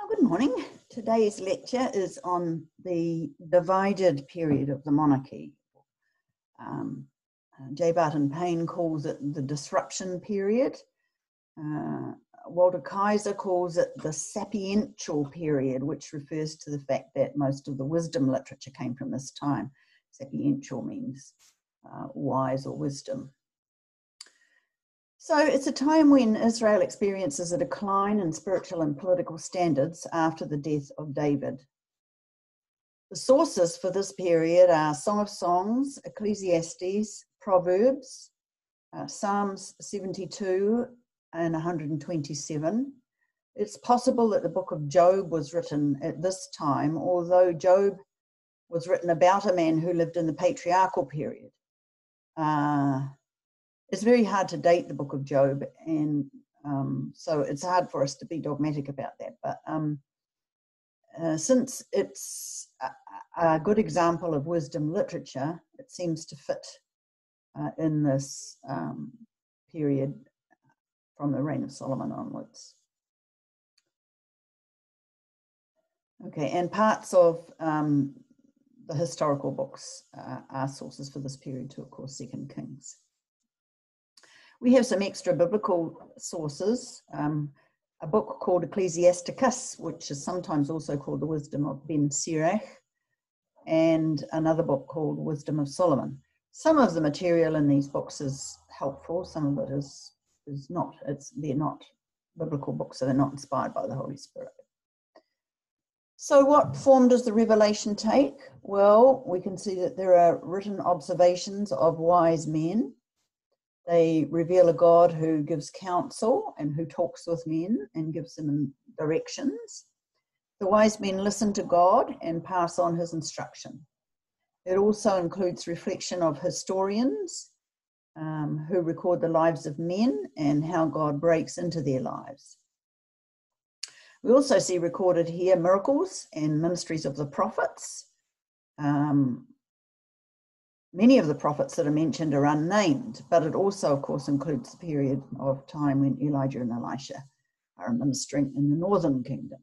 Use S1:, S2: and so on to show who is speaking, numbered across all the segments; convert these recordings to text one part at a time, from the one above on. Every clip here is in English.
S1: Good morning. Today's lecture is on the divided period of the monarchy. J. Barton Payne calls it the disruption period. Walter Kaiser calls it the sapiential period, which refers to the fact that most of the wisdom literature came from this time. Sapiential means wise or wisdom. So it's a time when Israel experiences a decline in spiritual and political standards after the death of David. The sources for this period are Song of Songs, Ecclesiastes, Proverbs, Psalms 72 and 127. It's possible that the book of Job was written at this time, although Job was written about a man who lived in the patriarchal period. It's very hard to date the book of Job, and so it's hard for us to be dogmatic about that. But since it's a good example of wisdom literature, it seems to fit in this period from the reign of Solomon onwards. Okay, and parts of the historical books are sources for this period too, of course, 2 Kings. We have some extra biblical sources, a book called Ecclesiasticus, which is sometimes also called the Wisdom of Ben Sirach, and another book called Wisdom of Solomon. Some of the material in these books is helpful, some of it is not. They're not biblical books, so they're not inspired by the Holy Spirit. So what form does the revelation take? Well, we can see that there are written observations of wise men. They reveal a God who gives counsel and who talks with men and gives them directions. The wise men listen to God and pass on his instruction. It also includes reflection of historians who record the lives of men and how God breaks into their lives. We also see recorded here miracles and ministries of the prophets. Many of the prophets that are mentioned are unnamed, but it also, of course, includes the period of time when Elijah and Elisha are ministering in the northern kingdom.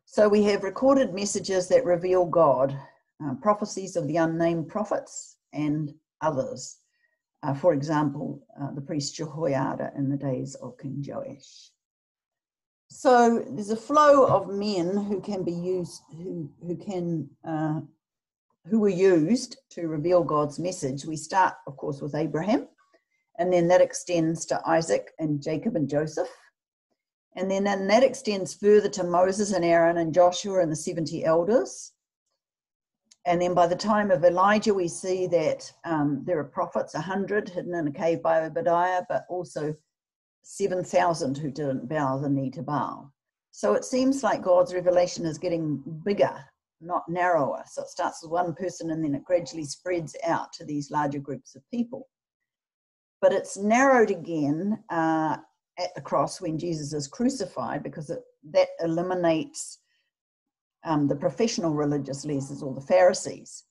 S1: So we have recorded messages that reveal God, prophecies of the unnamed prophets and others. For example, the priest Jehoiada in the days of King Joash. So there's a flow of men who can be used, who were used to reveal God's message. We start, of course, with Abraham, and then that extends to Isaac and Jacob and Joseph. And then that extends further to Moses and Aaron and Joshua and the 70 elders. And then by the time of Elijah, we see that there are prophets, 100 hidden in a cave by Obadiah, but also 7,000 who didn't bow the knee to Baal. So it seems like God's revelation is getting bigger, not narrower. So it starts with one person and then it gradually spreads out to these larger groups of people. But it's narrowed again at the cross when Jesus is crucified, because that eliminates the professional religious leaders or the Pharisees.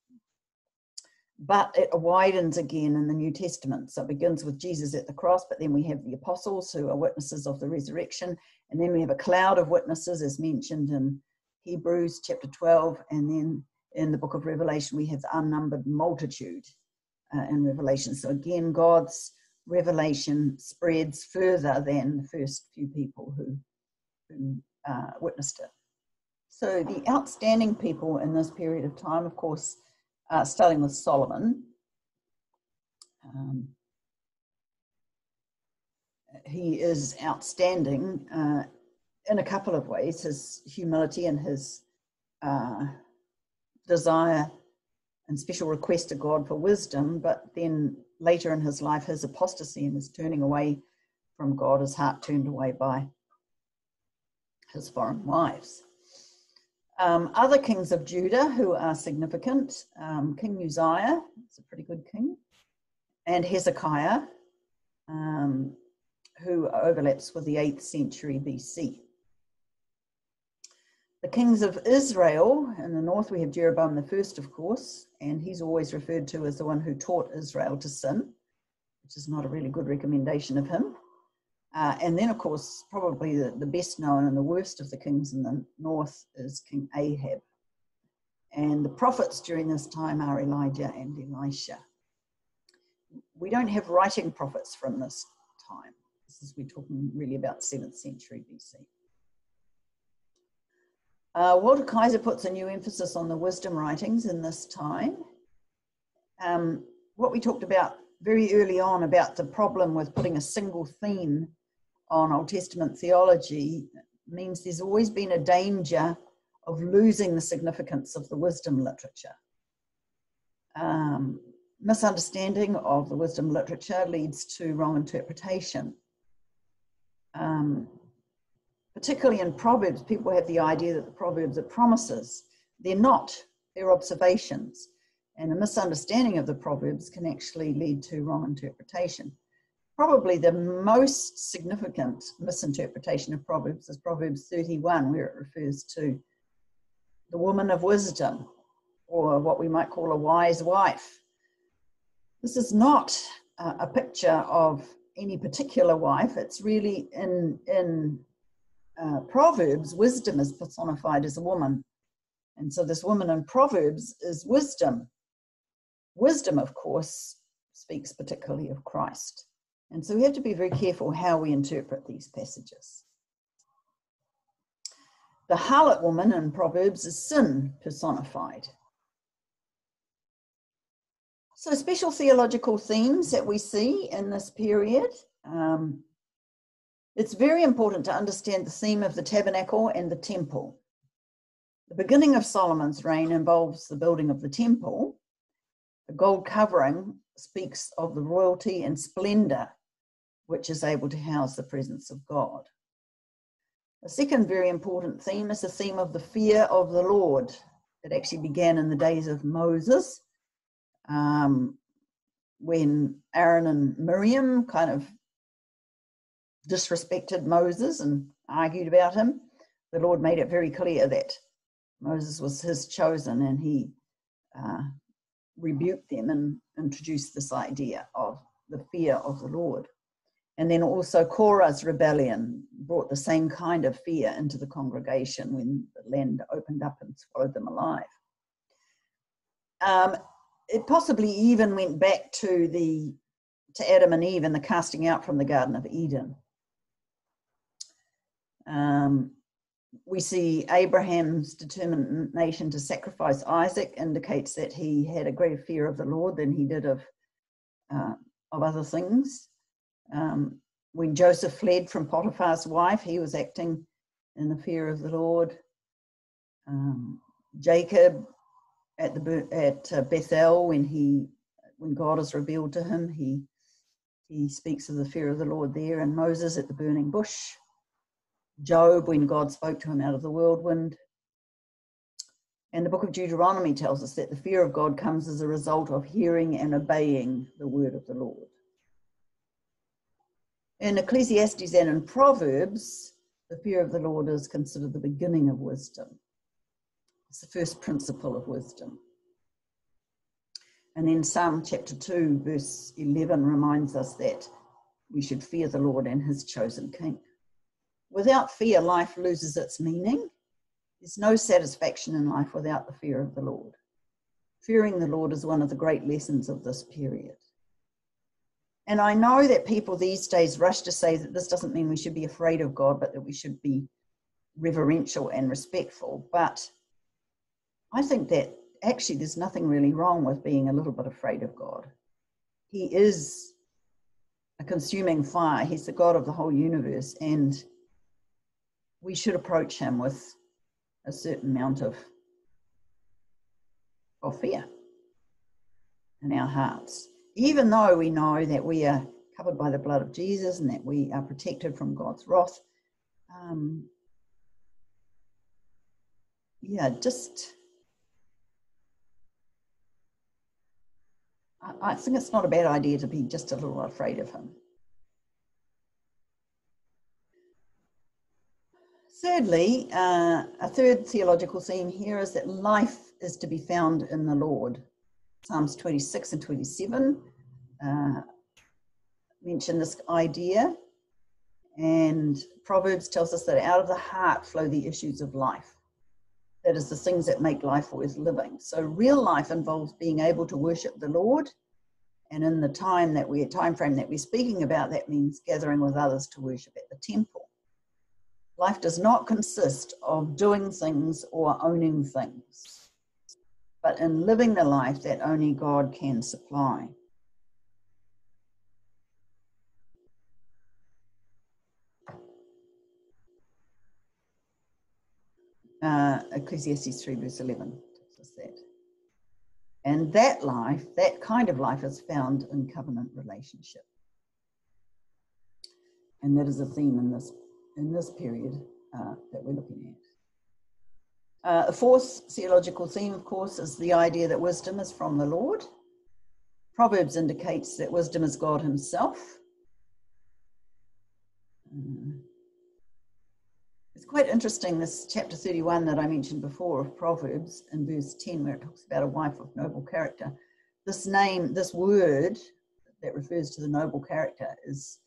S1: But it widens again in the New Testament. So it begins with Jesus at the cross, but then we have the apostles who are witnesses of the resurrection. And then we have a cloud of witnesses as mentioned in Hebrews chapter 12, and then in the book of Revelation we have the unnumbered multitude in Revelation. So again, God's revelation spreads further than the first few people who witnessed it. So the outstanding people in this period of time, of course, starting with Solomon, he is outstanding in a couple of ways: his humility and his desire and special request to God for wisdom, but then later in his life, his apostasy and his turning away from God, his heart turned away by his foreign wives. Other kings of Judah who are significant, King Uzziah, is a pretty good king, and Hezekiah, who overlaps with the 8th century BC. The kings of Israel, in the north we have Jeroboam I, of course, and he's always referred to as the one who taught Israel to sin, which is not a really good recommendation of him. And then, of course, probably the best known and the worst of the kings in the north is King Ahab. And the prophets during this time are Elijah and Elisha. We don't have writing prophets from this time. We're talking really about 7th century BC. Walter Kaiser puts a new emphasis on the wisdom writings in this time. What we talked about very early on about the problem with putting a single theme on Old Testament theology means there's always been a danger of losing the significance of the wisdom literature. Misunderstanding of the wisdom literature leads to wrong interpretation. Particularly in Proverbs, people have the idea that the Proverbs are promises. They're not, they're observations. And a misunderstanding of the Proverbs can actually lead to wrong interpretation. Probably the most significant misinterpretation of Proverbs is Proverbs 31, where it refers to the woman of wisdom, or what we might call a wise wife. This is not a picture of any particular wife. It's really in Proverbs, wisdom is personified as a woman. And so this woman in Proverbs is wisdom. Wisdom, of course, speaks particularly of Christ. And so we have to be very careful how we interpret these passages. The harlot woman in Proverbs is sin personified. So special theological themes that we see in this period. It's very important to understand the theme of the tabernacle and the temple. The beginning of Solomon's reign involves the building of the temple. The gold covering speaks of the royalty and splendor which is able to house the presence of God. A second very important theme is the theme of the fear of the Lord. It actually began in the days of Moses, when Aaron and Miriam kind of disrespected Moses and argued about him. The Lord made it very clear that Moses was his chosen, and he rebuked them and introduced this idea of the fear of the Lord. And then also Korah's rebellion brought the same kind of fear into the congregation when the land opened up and swallowed them alive. It possibly even went back to Adam and Eve and the casting out from the Garden of Eden. We see Abraham's determination to sacrifice Isaac indicates that he had a greater fear of the Lord than he did of other things. When Joseph fled from Potiphar's wife, he was acting in the fear of the Lord. Jacob at Bethel, when God is revealed to him, he speaks of the fear of the Lord there. And Moses at the burning bush. Job, when God spoke to him out of the whirlwind. And the book of Deuteronomy tells us that the fear of God comes as a result of hearing and obeying the word of the Lord. In Ecclesiastes and in Proverbs, the fear of the Lord is considered the beginning of wisdom. It's the first principle of wisdom. And then Psalm chapter 2, verse 11 reminds us that we should fear the Lord and his chosen king. Without fear, life loses its meaning. There's no satisfaction in life without the fear of the Lord. Fearing the Lord is one of the great lessons of this period. And I know that people these days rush to say that this doesn't mean we should be afraid of God, but that we should be reverential and respectful. But I think that actually there's nothing really wrong with being a little bit afraid of God. He is a consuming fire. He's the God of the whole universe, and we should approach him with a certain amount of fear in our hearts. Even though we know that we are covered by the blood of Jesus and that we are protected from God's wrath, I think it's not a bad idea to be just a little afraid of him. Thirdly, a third theological theme here is that life is to be found in the Lord. Psalms 26 and 27 mention this idea. And Proverbs tells us that out of the heart flow the issues of life. That is, the things that make life worth living. So real life involves being able to worship the Lord. And in the time frame that we're speaking about, that means gathering with others to worship at the temple. Life does not consist of doing things or owning things, but in living the life that only God can supply. Ecclesiastes 3 verse 11 tells us that. And that life, that kind of life, is found in covenant relationship. And that is a theme in this period that we're looking at. The fourth theological theme, of course, is the idea that wisdom is from the Lord. Proverbs indicates that wisdom is God himself. It's quite interesting, this chapter 31 that I mentioned before of Proverbs, in verse 10, where it talks about a wife of noble character. This word that refers to the noble character is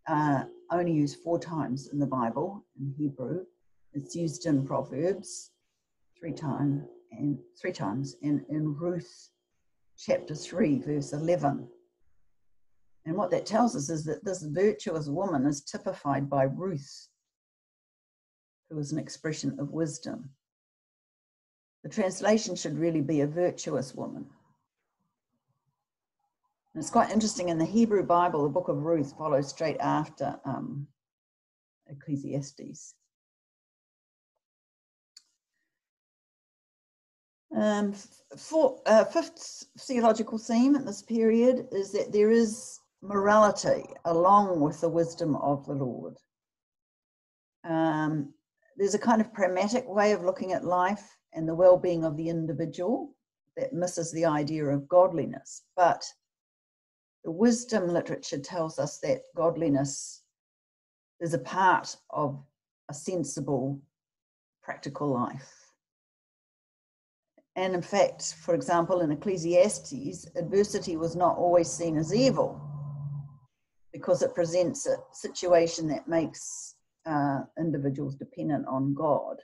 S1: only used 4 times in the Bible, in Hebrew. It's used in Proverbs 3 times, and in Ruth chapter 3, verse 11. And what that tells us is that this virtuous woman is typified by Ruth, who is an expression of wisdom. The translation should really be a virtuous woman. And it's quite interesting, in the Hebrew Bible, the book of Ruth follows straight after Ecclesiastes. Fifth theological theme in this period is that there is morality along with the wisdom of the Lord. There's a kind of pragmatic way of looking at life and the well-being of the individual that misses the idea of godliness. But the wisdom literature tells us that godliness is a part of a sensible, practical life. And in fact, for example, in Ecclesiastes, adversity was not always seen as evil because it presents a situation that makes individuals dependent on God.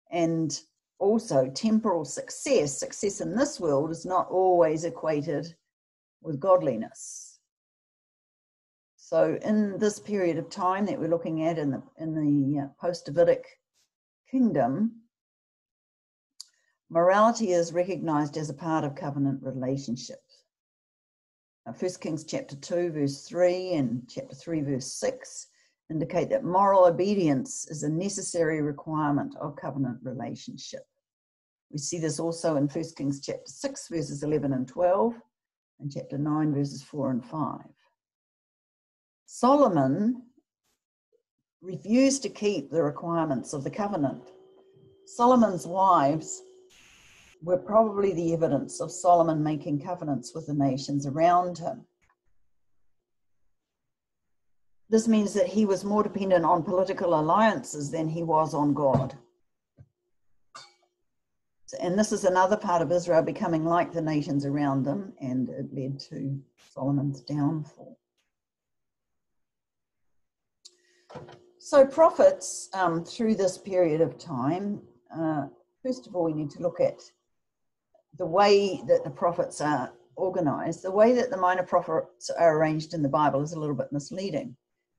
S1: And also temporal success in this world is not always equated with godliness. So in this period of time that we're looking at in the post-Davidic kingdom, morality is recognized as a part of covenant relationship. 1 Kings chapter 2 verse 3 and chapter 3 verse 6 indicate that moral obedience is a necessary requirement of covenant relationship. We see this also in 1 Kings chapter 6 verses 11 and 12 and chapter 9 verses 4 and 5. Solomon refused to keep the requirements of the covenant. Solomon's wives were probably the evidence of Solomon making covenants with the nations around him. This means that he was more dependent on political alliances than he was on God. And this is another part of Israel becoming like the nations around them, and it led to Solomon's downfall. So prophets, through this period of time, first of all, we need to look at the way that the prophets are organized. The way that the minor prophets are arranged in the Bible is a little bit misleading.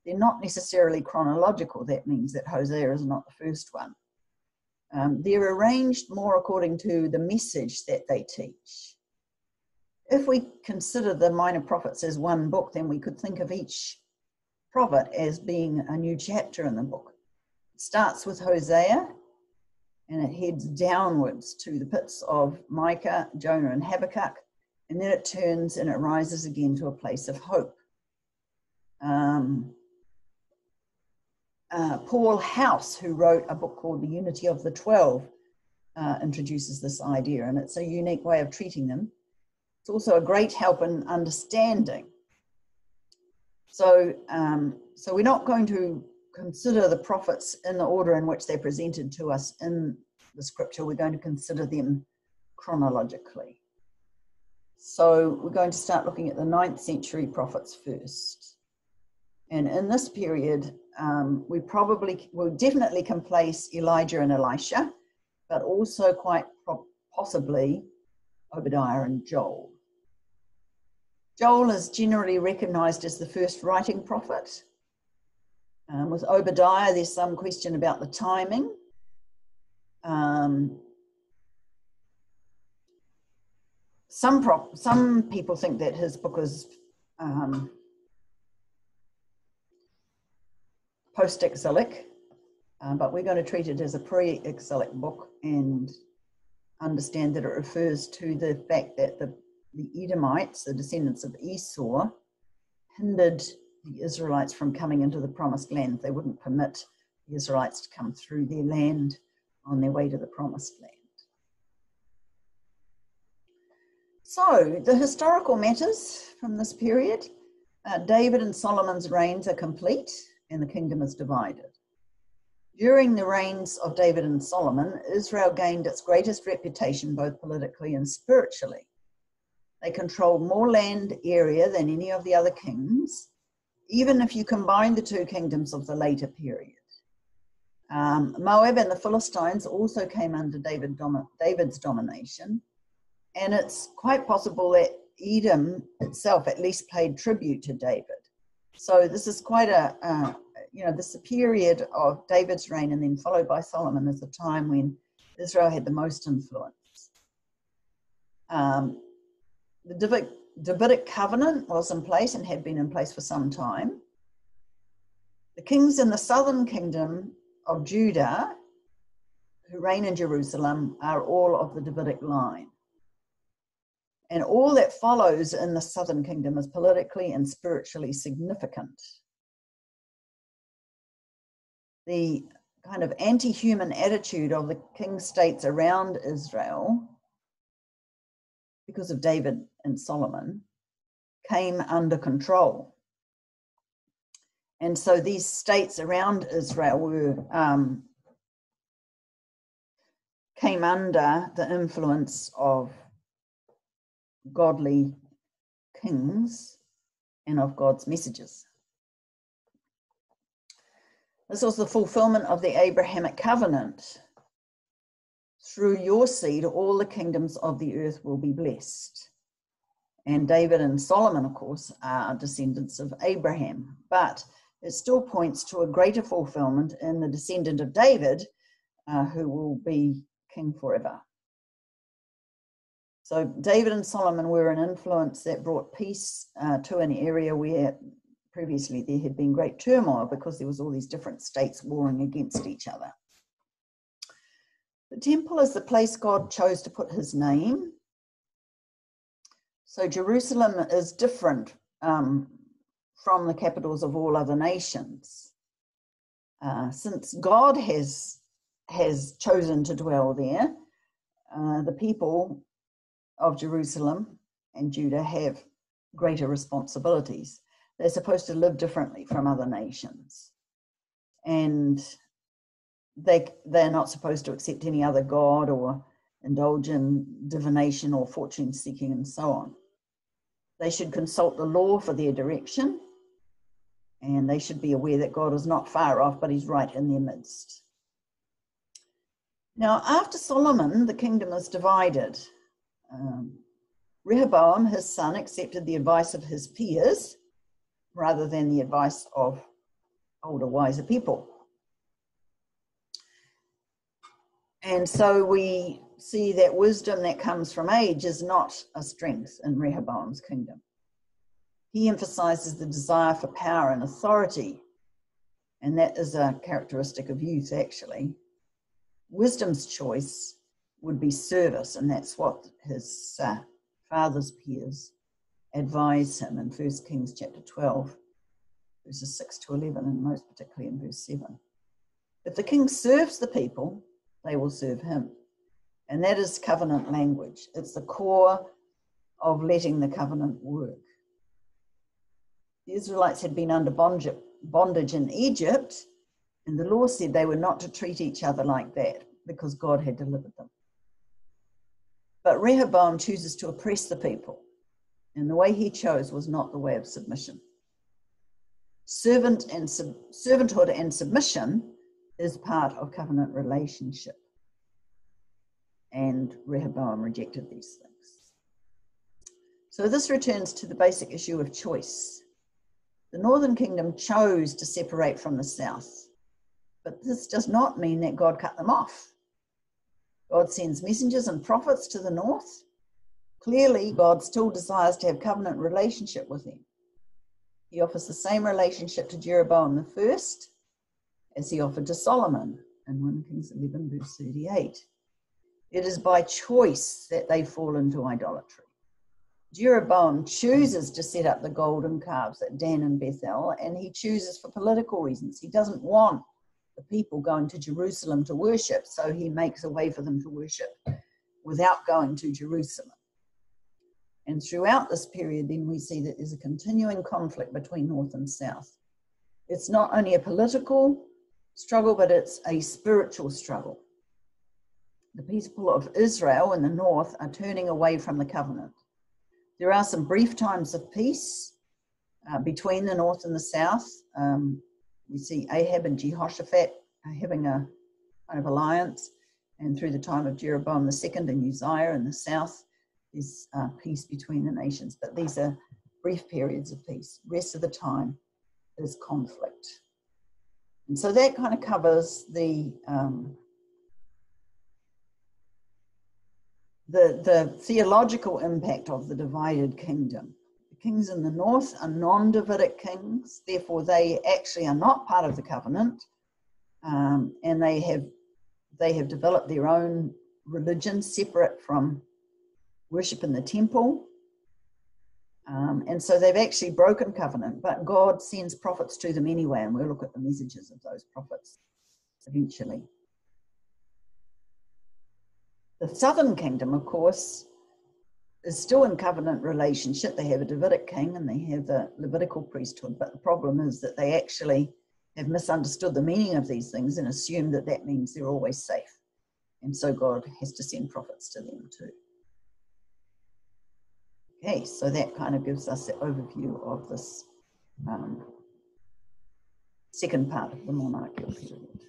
S1: They're not necessarily chronological. That means that Hosea is not the first one. They're arranged more according to the message that they teach. If we consider the minor prophets as one book, then we could think of each prophet as being a new chapter in the book. It starts with Hosea, and it heads downwards to the pits of Micah, Jonah, and Habakkuk, and then it turns and it rises again to a place of hope. Paul House, who wrote a book called The Unity of the 12, introduces this idea, and it's a unique way of treating them. It's also a great help in understanding. So we're not going to consider the prophets in the order in which they're presented to us in the scripture. We're going to consider them chronologically. So we're going to start looking at the 9th century prophets first. And in this period, we definitely can place Elijah and Elisha, but also quite possibly Obadiah and Joel. Joel is generally recognized as the first writing prophet. With Obadiah, there's some question about the timing. Some people think that his book is post-exilic, but we're going to treat it as a pre-exilic book and understand that it refers to the fact that the Edomites, the descendants of Esau, hindered the Israelites from coming into the promised land. They wouldn't permit the Israelites to come through their land on their way to the promised land. So the historical matters from this period, David and Solomon's reigns are complete and the kingdom is divided. During the reigns of David and Solomon, Israel gained its greatest reputation both politically and spiritually. They controlled more land area than any of the other kings, even if you combine the two kingdoms of the later period. Moab and the Philistines also came under David's domination, and it's quite possible that Edom itself at least paid tribute to David. So this is quite this period of David's reign and then followed by Solomon is the time when Israel had the most influence. The Davidic covenant was in place and had been in place for some time. The kings in the southern kingdom of Judah, who reign in Jerusalem, are all of the Davidic line. And all that follows in the southern kingdom is politically and spiritually significant. The kind of anti-human attitude of the king states around Israel, because of David and Solomon, came under control. And so these states around Israel came under the influence of godly kings and of God's messages. This was the fulfillment of the Abrahamic covenant. Through your seed, all the kingdoms of the earth will be blessed. And David and Solomon, of course, are descendants of Abraham, but it still points to a greater fulfillment in the descendant of David, who will be king forever. So David and Solomon were an influence that brought peace to an area where previously there had been great turmoil because there was all these different states warring against each other. The temple is the place God chose to put his name. So Jerusalem is different from the capitals of all other nations. Since God has chosen to dwell there, the people of Jerusalem and Judah have greater responsibilities. They're supposed to live differently from other nations. And they're not supposed to accept any other god or indulge in divination or fortune seeking and so on. They should consult the law for their direction, and they should be aware that God is not far off, but he's right in their midst. Now, after Solomon, the kingdom is divided. Rehoboam, his son, accepted the advice of his peers rather than the advice of older, wiser people. And so we see that wisdom that comes from age is not a strength in Rehoboam's kingdom. He emphasizes the desire for power and authority, and that is a characteristic of youth, actually. Wisdom's choice would be service, and that's what his father's peers advise him in 1 Kings chapter 12, verses 6 to 11, and most particularly in verse 7. If the king serves the people, they will serve him. And that is covenant language. It's the core of letting the covenant work. The Israelites had been under bondage in Egypt, and the law said they were not to treat each other like that because God had delivered them. But Rehoboam chooses to oppress the people, and the way he chose was not the way of submission. servanthood and submission is part of covenant relationship. And Rehoboam rejected these things. So this returns to the basic issue of choice. The northern kingdom chose to separate from the south, but this does not mean that God cut them off. God sends messengers and prophets to the north. Clearly, God still desires to have covenant relationship with them. He offers the same relationship to Jeroboam the first as he offered to Solomon in 1 Kings 11 verse 38. It is by choice that they fall into idolatry. Jeroboam chooses to set up the golden calves at Dan and Bethel, and he chooses for political reasons. He doesn't want the people going to Jerusalem to worship, so he makes a way for them to worship without going to Jerusalem. And throughout this period, then we see that there's a continuing conflict between North and South. It's not only a political struggle, but it's a spiritual struggle. The people of Israel in the north are turning away from the covenant. There are some brief times of peace between the north and the south. We see Ahab and Jehoshaphat having a kind of alliance, and through the time of Jeroboam II and Uzziah in the south, there's peace between the nations. But these are brief periods of peace. The rest of the time is conflict. And so that kind of covers the theological impact of the divided kingdom. The kings in the north are non-Davidic kings, therefore they actually are not part of the covenant, and they have developed their own religion separate from worship in the temple, and so they've actually broken covenant, but God sends prophets to them anyway, and we'll look at the messages of those prophets eventually. The southern kingdom, of course, is still in covenant relationship. They have a Davidic king and they have the Levitical priesthood, but the problem is that they actually have misunderstood the meaning of these things and assume that that means they're always safe. And so God has to send prophets to them too. Okay, so that kind of gives us the overview of this second part of the monarchical period.